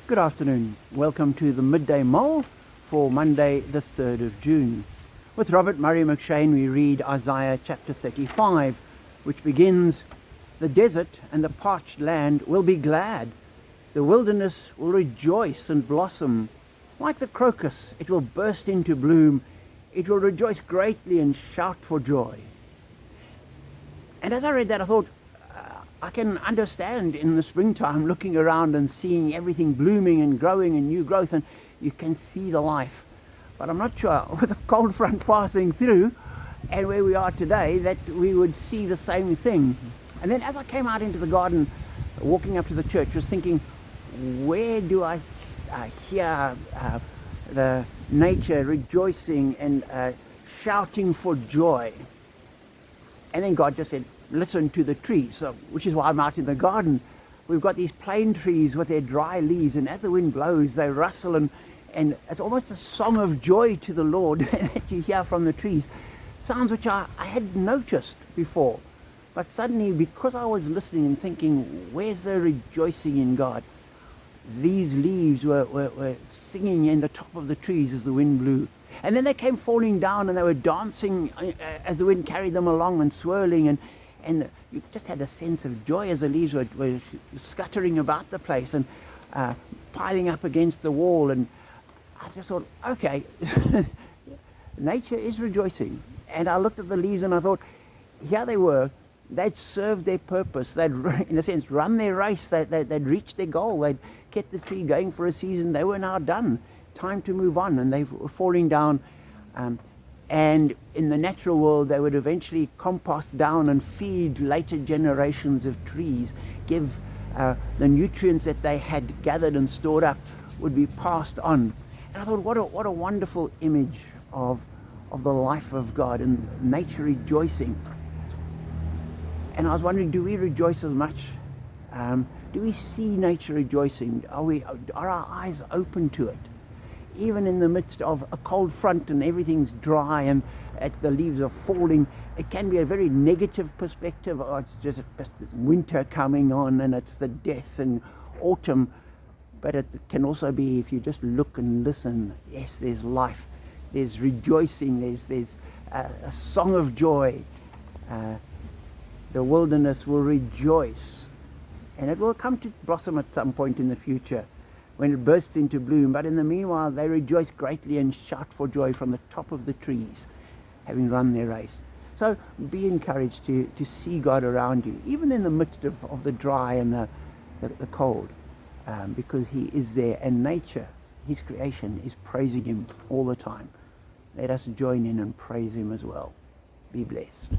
Good afternoon. Welcome to the Midday Mull for Monday the 3rd of June. With Robert Murray McShane we read Isaiah chapter 35, which begins, "The desert and the parched land will be glad. The wilderness will rejoice and blossom. Like the crocus, it will burst into bloom. It will rejoice greatly and shout for joy." And as I read that, I thought, I can understand in the springtime looking around and seeing everything blooming and growing and new growth, and you can see the life. But I'm not sure with a cold front passing through and where we are today that we would see the same thing. And then as I came out into the garden, walking up to the church, was thinking, where do I hear the nature rejoicing and shouting for joy? And then God just said, listen to the trees, which is why I'm out in the garden. We've got these plane trees with their dry leaves, and as the wind blows they rustle, and it's almost a song of joy to the Lord that you hear from the trees. Sounds which I hadn't noticed before, but suddenly, because I was listening and thinking, where's the rejoicing in God? These leaves were singing in the top of the trees as the wind blew. And then they came falling down and they were dancing as the wind carried them along and swirling, and you just had a sense of joy as the leaves were scuttering about the place and piling up against the wall. And I just thought, okay, nature is rejoicing. And I looked at the leaves and I thought, here they were. They'd served their purpose. They'd, in a sense, run their race. They'd reached their goal. They'd kept the tree going for a season. They were now done. Time to move on. And they were falling down. And in the natural world, they would eventually compost down and feed later generations of trees, give the nutrients that they had gathered and stored up would be passed on. And I thought, what a wonderful image of the life of God and nature rejoicing. And I was wondering, do we rejoice as much? Do we see nature rejoicing? Are our eyes open to it? Even in the midst of a cold front and everything's dry and the leaves are falling, it can be a very negative perspective. Oh, it's just winter coming on and it's the death and autumn. But it can also be, if you just look and listen, yes, there's life, there's rejoicing, there's a song of joy. The wilderness will rejoice, and it will come to blossom at some point in the future when it bursts into bloom. But in the meanwhile, they rejoice greatly and shout for joy from the top of the trees, having run their race. So be encouraged to see God around you, even in the midst of the dry and the cold, because He is there, and nature, His creation, is praising Him all the time. Let us join in and praise Him as well. Be blessed.